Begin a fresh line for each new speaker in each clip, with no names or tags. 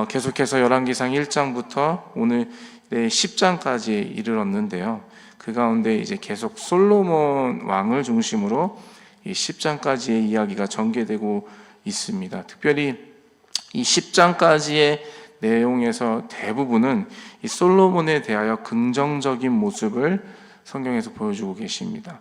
계속해서 열왕기상 1장부터 오늘 10장까지 이르렀는데요. 그 가운데 이제 계속 솔로몬 왕을 중심으로 이 10장까지의 이야기가 전개되고 있습니다. 특별히 이 10장까지의 내용에서 대부분은 이 솔로몬에 대하여 긍정적인 모습을 성경에서 보여주고 계십니다.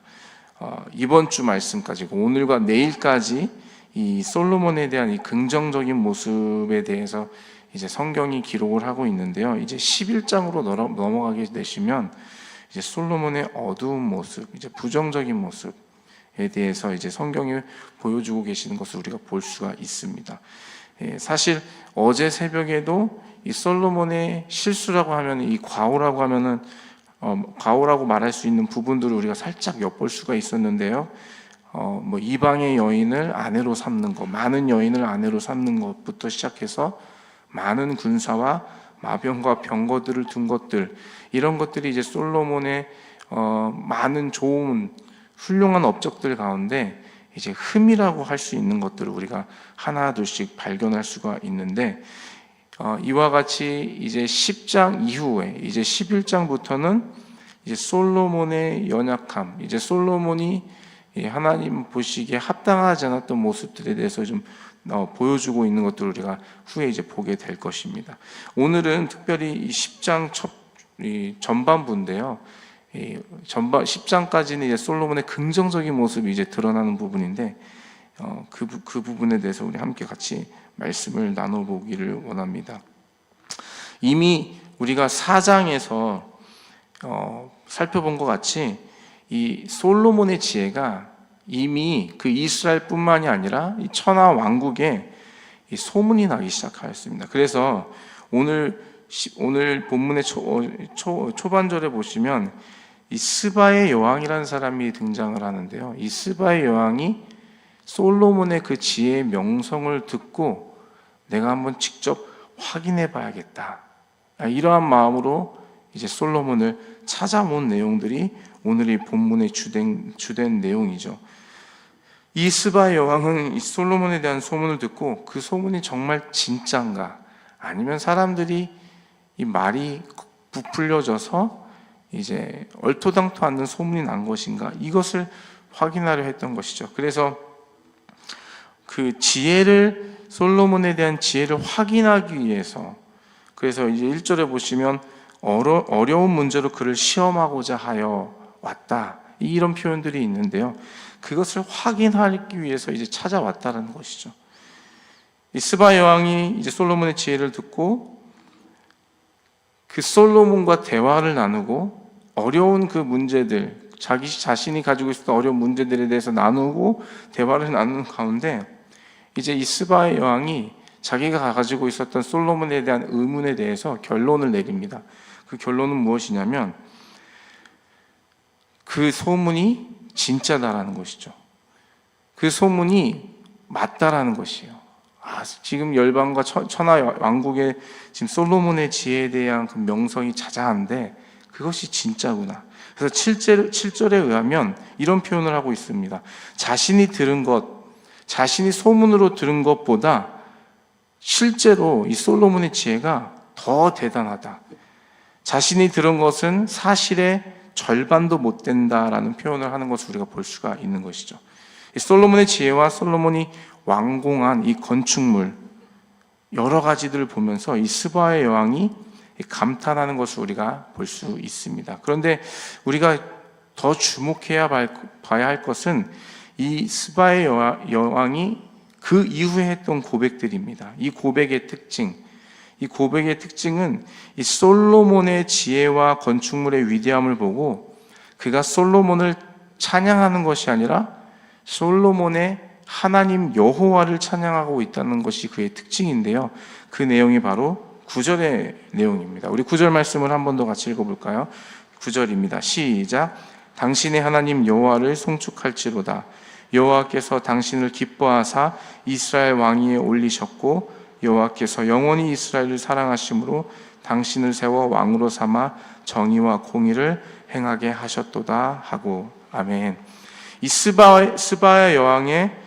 이번 주 말씀까지, 오늘과 내일까지 이 솔로몬에 대한 이 긍정적인 모습에 대해서 이제 성경이 기록을 하고 있는데요. 이제 11장으로 넘어가게 되시면 이제 솔로몬의 어두운 모습, 이제 부정적인 모습에 대해서 이제 성경이 보여주고 계시는 것을 우리가 볼 수가 있습니다. 사실 어제 새벽에도 이 솔로몬의 실수라고 하면, 이 과오라고 하면은 과오라고 말할 수 있는 부분들을 우리가 살짝 엿볼 수가 있었는데요. 이방의 여인을 아내로 삼는 것, 많은 여인을 아내로 삼는 것부터 시작해서 많은 군사와 마병과 병거들을 둔 것들, 이런 것들이 이제 솔로몬의 많은 좋은 훌륭한 업적들 가운데 이제 흠이라고 할 수 있는 것들을 우리가 하나둘씩 발견할 수가 있는데, 이와 같이 이제 10장 이후에 이제 11장부터는 이제 솔로몬의 연약함, 이제 솔로몬이 하나님 보시기에 합당하지 않았던 모습들에 대해서 좀 보여주고 있는 것들을 우리가 후에 이제 보게 될 것입니다. 오늘은 특별히 이 10장 전반부인데요. 10장까지는 이제 솔로몬의 긍정적인 모습이 이제 드러나는 부분인데, 그 부분에 대해서 우리 함께 같이 말씀을 나눠보기를 원합니다. 이미 우리가 4장에서 살펴본 것 같이 이 솔로몬의 지혜가 이미 그 이스라엘뿐만이 아니라 이 천하 왕국에 이 소문이 나기 시작하였습니다. 그래서 오늘 본문의 초반절에 보시면 이 스바의 여왕이라는 사람이 등장을 하는데요. 이 스바의 여왕이 솔로몬의 그 지혜의 명성을 듣고 내가 한번 직접 확인해 봐야겠다, 이러한 마음으로 이제 솔로몬을 찾아온 내용들이 오늘 이 본문의 주된 내용이죠. 이 스바의 여왕은 이 솔로몬에 대한 소문을 듣고 그 소문이 정말 진짠가, 아니면 사람들이 이 말이 부풀려져서 이제 얼토당토 않는 소문이 난 것인가, 이것을 확인하려 했던 것이죠. 그래서 그 솔로몬에 대한 지혜를 확인하기 위해서, 그래서 이제 1절에 보시면 어려운 문제로 그를 시험하고자 하여 왔다, 이런 표현들이 있는데요. 그것을 확인하기 위해서 이제 찾아왔다는 것이죠. 이 스바 여왕이 이제 솔로몬의 지혜를 듣고 그 솔로몬과 대화를 나누고 어려운 그 문제들, 자신이 가지고 있었던 어려운 문제들에 대해서 나누고 대화를 나누는 가운데 이제 이 스바의 여왕이 자기가 가지고 있었던 솔로몬에 대한 의문에 대해서 결론을 내립니다. 그 결론은 무엇이냐면 그 소문이 진짜다라는 것이죠. 그 소문이 맞다라는 것이에요. 지금 열방과 천하 왕국의 지금 솔로몬의 지혜에 대한 그 명성이 자자한데 그것이 진짜구나. 그래서 7절에 의하면 이런 표현을 하고 있습니다. 자신이 소문으로 들은 것보다 실제로 이 솔로몬의 지혜가 더 대단하다. 자신이 들은 것은 사실의 절반도 못 된다라는 표현을 하는 것을 우리가 볼 수가 있는 것이죠. 이 솔로몬의 지혜와 솔로몬이 완공한 이 건축물, 여러 가지들을 보면서 이 스바의 여왕이 감탄하는 것을 우리가 볼 수 있습니다. 그런데 우리가 더 주목해야 봐야 할 것은 이 스바의 여왕이 그 이후에 했던 고백들입니다. 이 고백의 특징은 이 솔로몬의 지혜와 건축물의 위대함을 보고 그가 솔로몬을 찬양하는 것이 아니라 솔로몬의 하나님 여호와를 찬양하고 있다는 것이 그의 특징인데요. 그 내용이 바로 9절의 내용입니다. 우리 9절 말씀을 한 번 더 같이 읽어볼까요? 9절입니다. 시작. 당신의 하나님 여호와를 송축할지로다. 여호와께서 당신을 기뻐하사 이스라엘 왕위에 올리셨고 여호와께서 영원히 이스라엘을 사랑하심으로 당신을 세워 왕으로 삼아 정의와 공의를 행하게 하셨도다 하고. 아멘. 이 스바의 여왕의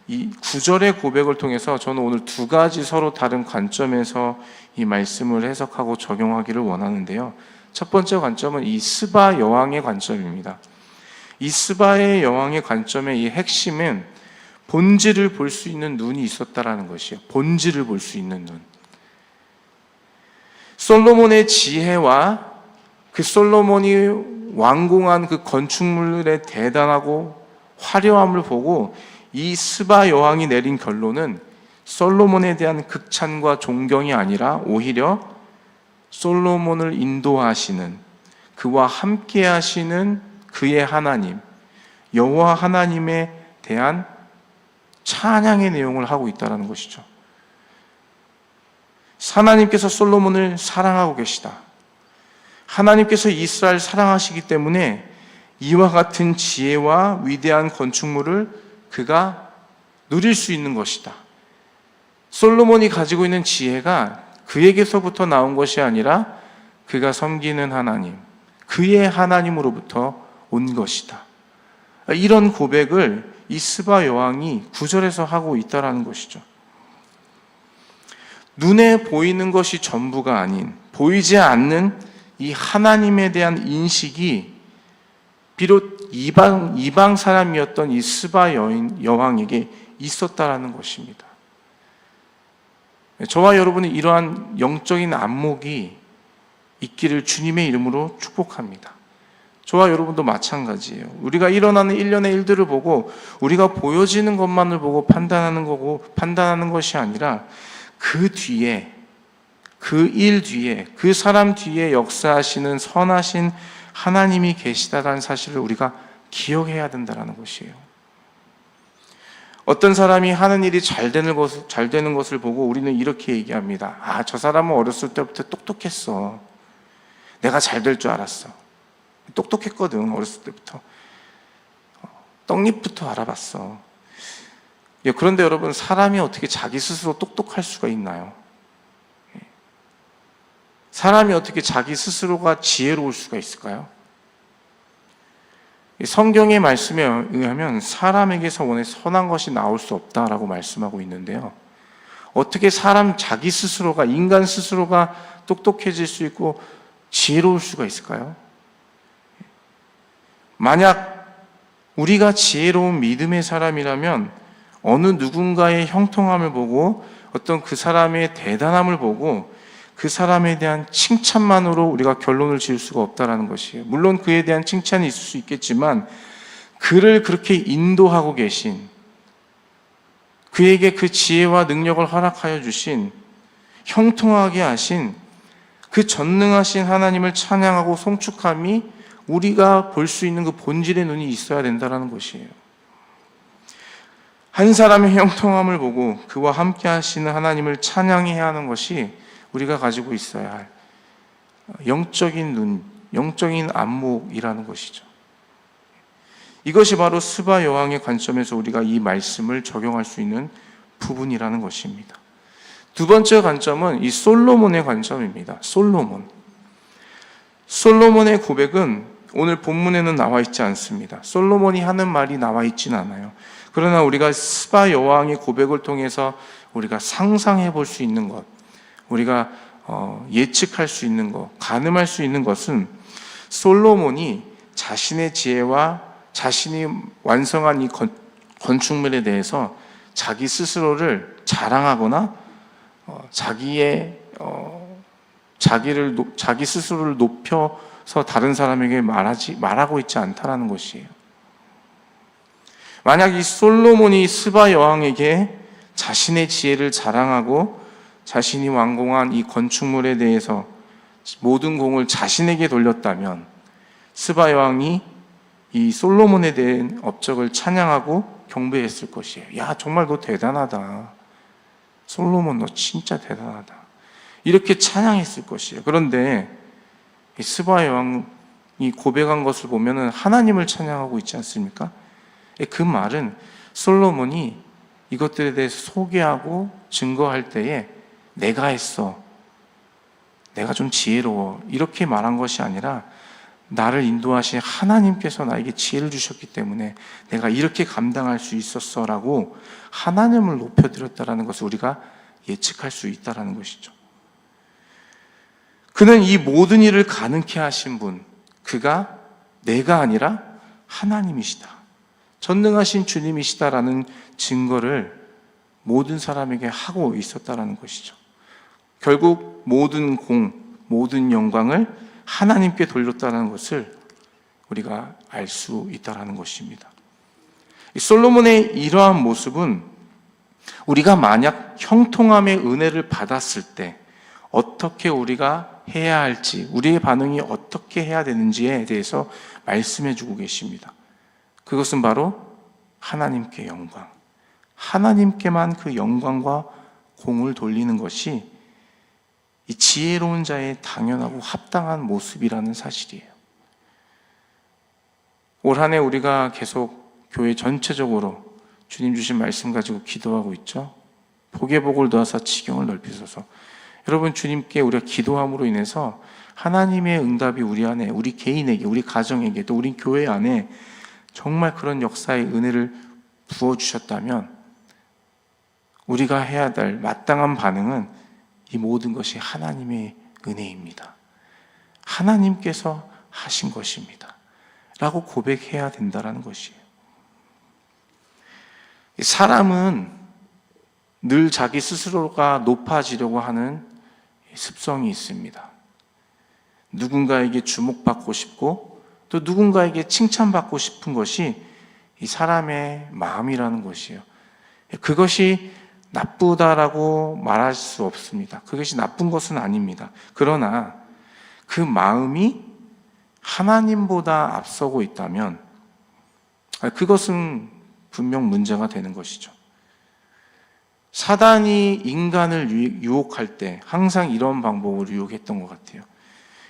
이 9절의 고백을 통해서 저는 오늘 두 가지 서로 다른 관점에서 이 말씀을 해석하고 적용하기를 원하는데요. 첫 번째 관점은 이 스바 여왕의 관점입니다. 이 스바의 여왕의 관점의 이 핵심은 본질을 볼 수 있는 눈이 있었다라는 것이에요. 본질을 볼 수 있는 눈. 솔로몬의 지혜와 그 솔로몬이 완공한 그 건축물의 대단하고 화려함을 보고 이 스바 여왕이 내린 결론은 솔로몬에 대한 극찬과 존경이 아니라 오히려 솔로몬을 인도하시는, 그와 함께 하시는 그의 하나님, 여호와 하나님에 대한 찬양의 내용을 하고 있다는 것이죠. 하나님께서 솔로몬을 사랑하고 계시다. 하나님께서 이스라엘을 사랑하시기 때문에 이와 같은 지혜와 위대한 건축물을 그가 누릴 수 있는 것이다. 솔로몬이 가지고 있는 지혜가 그에게서부터 나온 것이 아니라 그가 섬기는 하나님, 그의 하나님으로부터 온 것이다. 이런 고백을 이 스바 여왕이 9절에서 하고 있다는 것이죠. 눈에 보이는 것이 전부가 아닌, 보이지 않는 이 하나님에 대한 인식이 비록 이방 사람이었던 이 스바 여왕에게 있었다라는 것입니다. 저와 여러분이 이러한 영적인 안목이 있기를 주님의 이름으로 축복합니다. 저와 여러분도 마찬가지예요. 우리가 일어나는 일련의 일들을 보고 우리가 보여지는 것만을 보고 판단하는 것이 아니라 그 뒤에, 그 일 뒤에, 그 사람 뒤에 역사하시는 선하신 하나님이 계시다라는 사실을 우리가 기억해야 된다는 것이에요. 어떤 사람이 하는 일이 잘 되는 것을 보고 우리는 이렇게 얘기합니다. 아, 저 사람은 어렸을 때부터 똑똑했어. 내가 잘 될 줄 알았어. 똑똑했거든, 어렸을 때부터. 떡잎부터 알아봤어. 그런데 여러분, 사람이 어떻게 자기 스스로 똑똑할 수가 있나요? 사람이 어떻게 자기 스스로가 지혜로울 수가 있을까요? 성경의 말씀에 의하면 사람에게서 원해 선한 것이 나올 수 없다라고 말씀하고 있는데요. 어떻게 자기 스스로가, 인간 스스로가 똑똑해질 수 있고 지혜로울 수가 있을까요? 만약 우리가 지혜로운 믿음의 사람이라면 어느 누군가의 형통함을 보고 어떤 그 사람의 대단함을 보고 그 사람에 대한 칭찬만으로 우리가 결론을 지을 수가 없다는 것이에요. 물론 그에 대한 칭찬이 있을 수 있겠지만 그를 그렇게 인도하고 계신, 그에게 그 지혜와 능력을 허락하여 주신, 형통하게 하신 그 전능하신 하나님을 찬양하고 송축함이 우리가 볼 수 있는 그 본질의 눈이 있어야 된다는 것이에요. 한 사람의 형통함을 보고 그와 함께 하시는 하나님을 찬양해야 하는 것이 우리가 가지고 있어야 할 영적인 눈, 영적인 안목이라는 것이죠. 이것이 바로 스바 여왕의 관점에서 우리가 이 말씀을 적용할 수 있는 부분이라는 것입니다. 두 번째 관점은 이 솔로몬의 관점입니다. 솔로몬의 고백은 오늘 본문에는 나와 있지 않습니다. 솔로몬이 하는 말이 나와 있지는 않아요. 그러나 우리가 스바 여왕의 고백을 통해서 우리가 상상해 볼 수 있는 것, 우리가 예측할 수 있는 것, 가늠할 수 있는 것은 솔로몬이 자신의 지혜와 자신이 완성한 이 건축물에 대해서 자기 스스로를 자랑하거나 자기 스스로를 높여서 다른 사람에게 말하고 있지 않다라는 것이에요. 만약 이 솔로몬이 스바 여왕에게 자신의 지혜를 자랑하고 자신이 완공한 이 건축물에 대해서 모든 공을 자신에게 돌렸다면 스바 여왕이 이 솔로몬에 대한 업적을 찬양하고 경배했을 것이에요. 야, 정말 너 대단하다. 솔로몬 너 진짜 대단하다. 이렇게 찬양했을 것이에요. 그런데 이 스바 여왕이 고백한 것을 보면은 하나님을 찬양하고 있지 않습니까? 그 말은 솔로몬이 이것들에 대해서 소개하고 증거할 때에 내가 했어, 내가 좀 지혜로워, 이렇게 말한 것이 아니라 나를 인도하신 하나님께서 나에게 지혜를 주셨기 때문에 내가 이렇게 감당할 수 있었어 라고 하나님을 높여드렸다는 것을 우리가 예측할 수 있다는 것이죠. 그는 이 모든 일을 가능케 하신 분, 그가 내가 아니라 하나님이시다, 전능하신 주님이시다라는 증거를 모든 사람에게 하고 있었다는 것이죠. 결국 모든 모든 영광을 하나님께 돌렸다는 것을 우리가 알 수 있다는 것입니다. 솔로몬의 이러한 모습은 우리가 만약 형통함의 은혜를 받았을 때 어떻게 우리가 해야 할지, 우리의 반응이 어떻게 해야 되는지에 대해서 말씀해 주고 계십니다. 그것은 바로 하나님께 영광, 하나님께만 그 영광과 공을 돌리는 것이 이 지혜로운 자의 당연하고 합당한 모습이라는 사실이에요. 올 한 해 우리가 계속 교회 전체적으로 주님 주신 말씀 가지고 기도하고 있죠. 복의 복을 더하사 지경을 넓히소서. 여러분, 주님께 우리가 기도함으로 인해서 하나님의 응답이 우리 안에, 우리 개인에게, 우리 가정에게, 또 우리 교회 안에 정말 그런 역사의 은혜를 부어주셨다면 우리가 해야 될 마땅한 반응은 이 모든 것이 하나님의 은혜입니다, 하나님께서 하신 것입니다 라고 고백해야 된다는 것이에요. 사람은 늘 자기 스스로가 높아지려고 하는 습성이 있습니다. 누군가에게 주목받고 싶고 또 누군가에게 칭찬받고 싶은 것이 이 사람의 마음이라는 것이에요. 그것이 나쁘다라고 말할 수 없습니다. 그것이 나쁜 것은 아닙니다. 그러나 그 마음이 하나님보다 앞서고 있다면 그것은 분명 문제가 되는 것이죠. 사단이 인간을 유혹할 때 항상 이런 방법으로 유혹했던 것 같아요.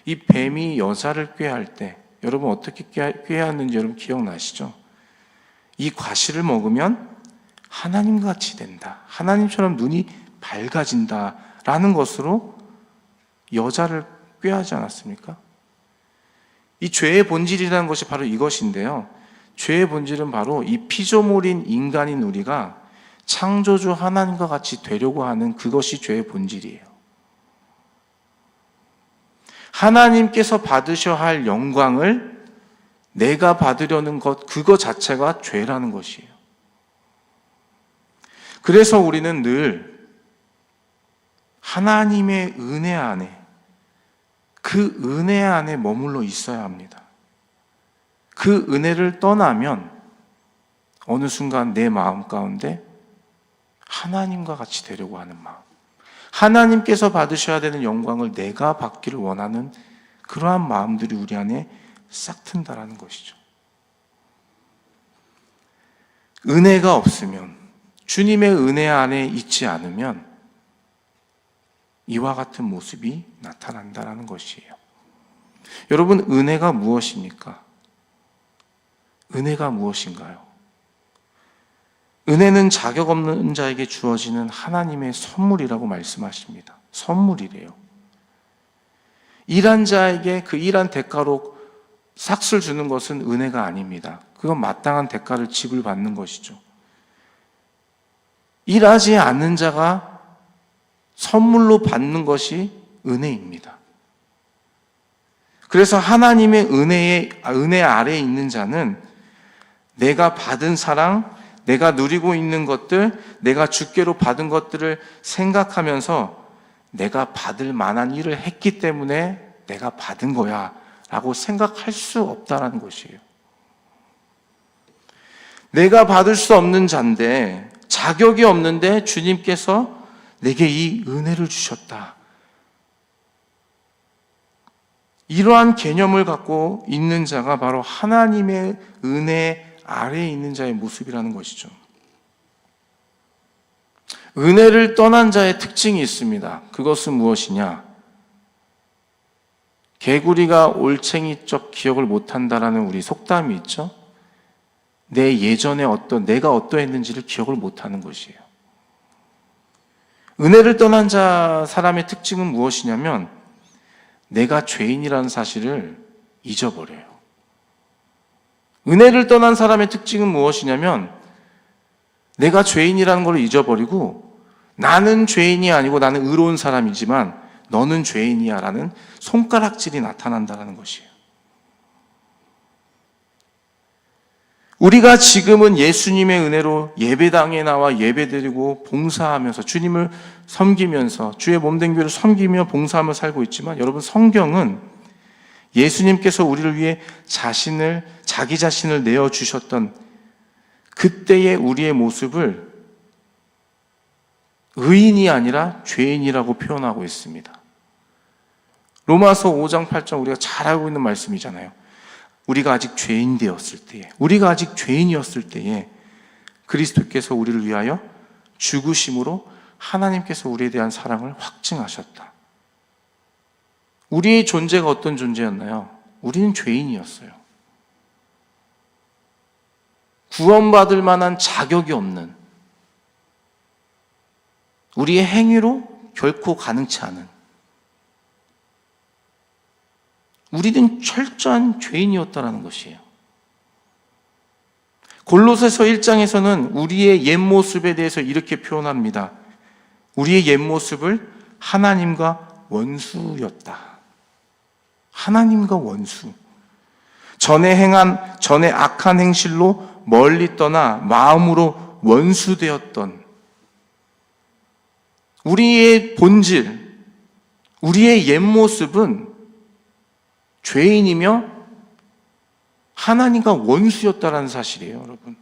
이 뱀이 여자를 꾀할 때 여러분 어떻게 꾀하는지 여러분 기억나시죠? 이 과실을 먹으면 하나님같이 된다, 하나님처럼 눈이 밝아진다라는 것으로 여자를 꾀하지 않았습니까? 이 죄의 본질이라는 것이 바로 이것인데요, 죄의 본질은 바로 이 피조물인 인간인 우리가 창조주 하나님과 같이 되려고 하는 그것이 죄의 본질이에요. 하나님께서 받으셔야 할 영광을 내가 받으려는 것, 그거 자체가 죄라는 것이에요. 그래서 우리는 늘 하나님의 은혜 안에, 그 은혜 안에 머물러 있어야 합니다. 그 은혜를 떠나면 어느 순간 내 마음 가운데 하나님과 같이 되려고 하는 마음, 하나님께서 받으셔야 되는 영광을 내가 받기를 원하는 그러한 마음들이 우리 안에 싹 튼다라는 것이죠. 은혜가 없으면, 주님의 은혜 안에 있지 않으면 이와 같은 모습이 나타난다는 것이에요. 여러분, 은혜가 무엇입니까? 은혜가 무엇인가요? 은혜는 자격 없는 자에게 주어지는 하나님의 선물이라고 말씀하십니다. 선물이래요. 일한 자에게 그 일한 대가로 삭슬 주는 것은 은혜가 아닙니다. 그건 마땅한 대가를 지불받는 것이죠. 일하지 않는 자가 선물로 받는 것이 은혜입니다. 그래서 하나님의 은혜 아래에 있는 자는 내가 받은 사랑, 내가 누리고 있는 것들, 내가 주께로 받은 것들을 생각하면서 내가 받을 만한 일을 했기 때문에 내가 받은 거야 라고 생각할 수 없다는 것이에요. 내가 받을 수 없는 자인데, 자격이 없는데 주님께서 내게 이 은혜를 주셨다, 이러한 개념을 갖고 있는 자가 바로 하나님의 은혜 아래에 있는 자의 모습이라는 것이죠. 은혜를 떠난 자의 특징이 있습니다. 그것은 무엇이냐? 개구리가 올챙이적 기억을 못한다라는 우리 속담이 있죠. 내 예전에 내가 어떠했는지를 기억을 못하는 것이에요. 은혜를 떠난 사람의 특징은 무엇이냐면 내가 죄인이라는 사실을 잊어버려요. 은혜를 떠난 사람의 특징은 무엇이냐면 내가 죄인이라는 걸 잊어버리고 나는 죄인이 아니고 나는 의로운 사람이지만 너는 죄인이야 라는 손가락질이 나타난다는 것이에요. 우리가 지금은 예수님의 은혜로 예배당에 나와 예배드리고 봉사하면서 주님을 섬기면서 주의 몸된 교회를 섬기며 봉사하며 살고 있지만 여러분, 성경은 예수님께서 우리를 위해 자기 자신을 내어주셨던 그때의 우리의 모습을 의인이 아니라 죄인이라고 표현하고 있습니다. 로마서 5장 8장 우리가 잘 알고 있는 말씀이잖아요. 우리가 아직 죄인이었을 때에 그리스도께서 우리를 위하여 죽으심으로 하나님께서 우리에 대한 사랑을 확증하셨다. 우리의 존재가 어떤 존재였나요? 우리는 죄인이었어요. 구원받을 만한 자격이 없는, 우리의 행위로 결코 가능치 않은, 우리는 철저한 죄인이었다라는 것이에요. 골로새서 1장에서는 우리의 옛모습에 대해서 이렇게 표현합니다. 우리의 옛모습을 하나님과 원수였다. 하나님과 원수. 전에 악한 행실로 멀리 떠나 마음으로 원수되었던 우리의 본질, 우리의 옛모습은 죄인이며 하나님과 원수였다라는 사실이에요, 여러분.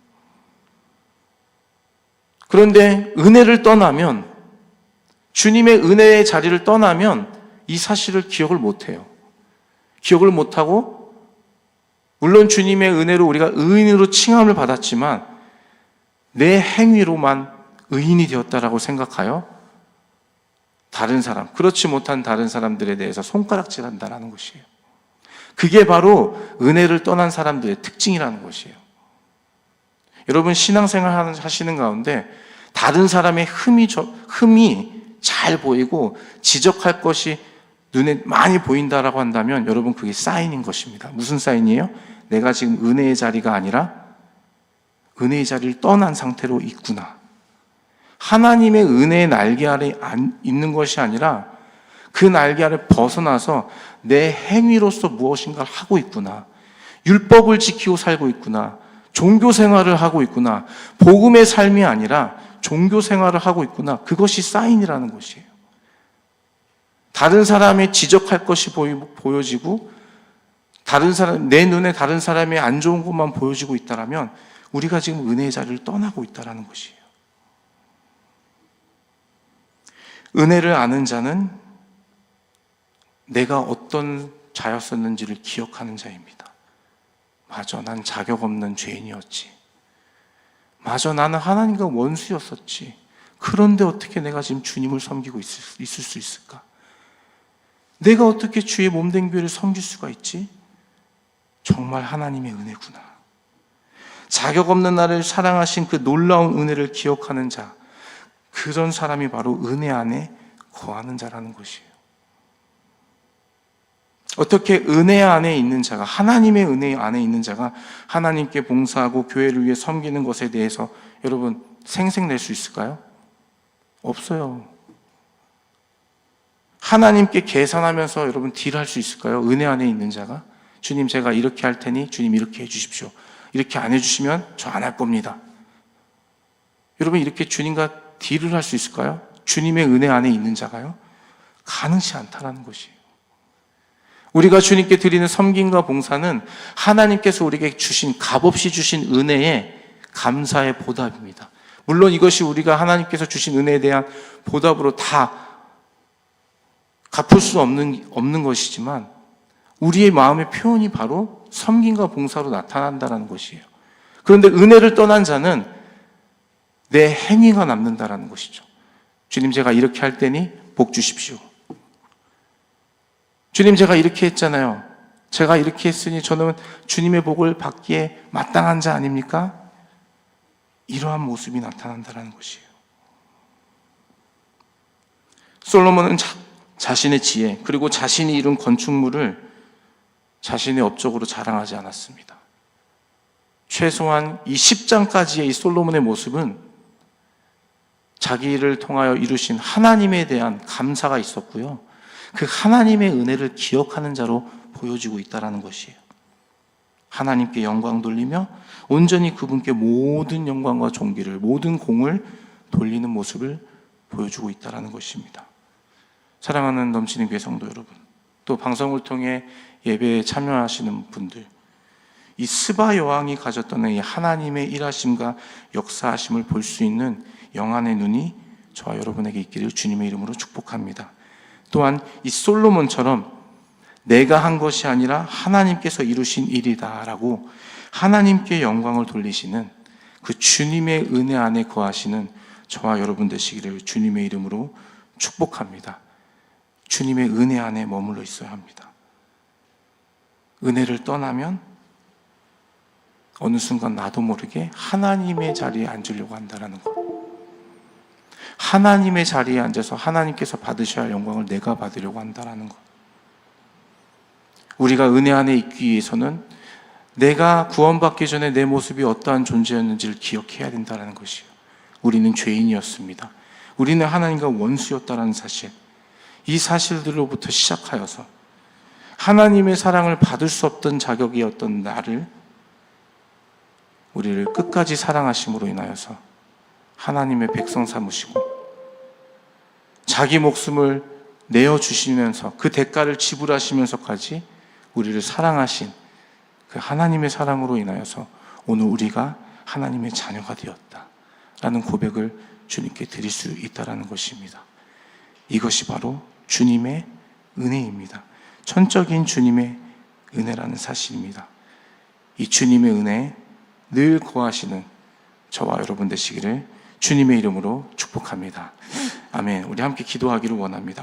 그런데 은혜를 떠나면, 주님의 은혜의 자리를 떠나면 이 사실을 기억을 못해요. 기억을 못하고, 물론 주님의 은혜로 우리가 의인으로 칭함을 받았지만 내 행위로만 의인이 되었다라고 생각하여 다른 사람, 그렇지 못한 다른 사람들에 대해서 손가락질한다라는 것이에요. 그게 바로 은혜를 떠난 사람들의 특징이라는 것이에요. 여러분, 신앙생활 하시는 가운데 다른 사람의 흠이 잘 보이고 지적할 것이 눈에 많이 보인다라고 한다면 여러분, 그게 사인인 것입니다. 무슨 사인이에요? 내가 지금 은혜의 자리가 아니라 은혜의 자리를 떠난 상태로 있구나. 하나님의 은혜의 날개 아래 있는 것이 아니라 그 날개 아래 벗어나서 내 행위로서 무엇인가를 하고 있구나. 율법을 지키고 살고 있구나. 종교 생활을 하고 있구나. 복음의 삶이 아니라 종교 생활을 하고 있구나. 그것이 사인이라는 것이에요. 다른 사람의 지적할 것이 보여지고 내 눈에 다른 사람의 안 좋은 것만 보여지고 있다면 우리가 지금 은혜의 자리를 떠나고 있다는 것이에요. 은혜를 아는 자는 내가 어떤 자였었는지를 기억하는 자입니다. 맞아, 난 자격 없는 죄인이었지. 맞아, 나는 하나님과 원수였었지. 그런데 어떻게 내가 지금 주님을 섬기고 있을 수 있을까? 내가 어떻게 주의 몸된 교회를 섬길 수가 있지? 정말 하나님의 은혜구나. 자격 없는 나를 사랑하신 그 놀라운 은혜를 기억하는 자, 그런 사람이 바로 은혜 안에 거하는 자라는 것이에요. 어떻게 은혜 안에 있는 자가, 하나님의 은혜 안에 있는 자가 하나님께 봉사하고 교회를 위해 섬기는 것에 대해서 여러분 생색낼 수 있을까요? 없어요. 하나님께 계산하면서 여러분 딜할 수 있을까요? 은혜 안에 있는 자가? 주님, 제가 이렇게 할 테니 주님 이렇게 해주십시오. 이렇게 안 해주시면 저 안 할 겁니다. 여러분, 이렇게 주님과 딜을 할 수 있을까요? 주님의 은혜 안에 있는 자가요? 가능치 않다라는 것이에요. 우리가 주님께 드리는 섬김과 봉사는 하나님께서 우리에게 주신, 값없이 주신 은혜의 감사의 보답입니다. 물론 이것이 우리가 하나님께서 주신 은혜에 대한 보답으로 다 갚을 수 없는 것이지만 우리의 마음의 표현이 바로 섬김과 봉사로 나타난다는 것이에요. 그런데 은혜를 떠난 자는 내 행위가 남는다는 것이죠. 주님, 제가 이렇게 할 테니 복 주십시오. 주님, 제가 이렇게 했잖아요. 제가 이렇게 했으니 저는 주님의 복을 받기에 마땅한 자 아닙니까? 이러한 모습이 나타난다는 것이에요. 솔로몬은 자신의 지혜, 그리고 자신이 이룬 건축물을 자신의 업적으로 자랑하지 않았습니다. 최소한 이 10장까지의 이 솔로몬의 모습은 자기를 통하여 이루신 하나님에 대한 감사가 있었고요. 그 하나님의 은혜를 기억하는 자로 보여지고 있다는 것이에요. 하나님께 영광 돌리며 온전히 그분께 모든 영광과 존귀를, 모든 공을 돌리는 모습을 보여주고 있다는 것입니다. 사랑하는 넘치는 교회 성도 여러분, 또 방송을 통해 예배에 참여하시는 분들, 이 스바 여왕이 가졌던 이 하나님의 일하심과 역사하심을 볼 수 있는 영안의 눈이 저와 여러분에게 있기를 주님의 이름으로 축복합니다. 또한 이 솔로몬처럼 내가 한 것이 아니라 하나님께서 이루신 일이다 라고 하나님께 영광을 돌리시는 그 주님의 은혜 안에 거하시는 저와 여러분 되시기를 주님의 이름으로 축복합니다. 주님의 은혜 안에 머물러 있어야 합니다. 은혜를 떠나면 어느 순간 나도 모르게 하나님의 자리에 앉으려고 한다는 것. 하나님의 자리에 앉아서 하나님께서 받으셔야 할 영광을 내가 받으려고 한다는 것. 우리가 은혜 안에 있기 위해서는 내가 구원받기 전에 내 모습이 어떠한 존재였는지를 기억해야 된다는 것이에요. 우리는 죄인이었습니다. 우리는 하나님과 원수였다는 사실, 이 사실들로부터 시작하여서 하나님의 사랑을 받을 수 없던 자격이었던 나를 우리를 끝까지 사랑하심으로 인하여서 하나님의 백성 삼으시고 자기 목숨을 내어주시면서 그 대가를 지불하시면서까지 우리를 사랑하신 그 하나님의 사랑으로 인하여서 오늘 우리가 하나님의 자녀가 되었다라는 고백을 주님께 드릴 수 있다는 것입니다. 이것이 바로 주님의 은혜입니다. 천적인 주님의 은혜라는 사실입니다. 이 주님의 은혜에 늘 거하시는 저와 여러분 되시기를 주님의 이름으로 축복합니다. 아멘. 우리 함께 기도하기를 원합니다.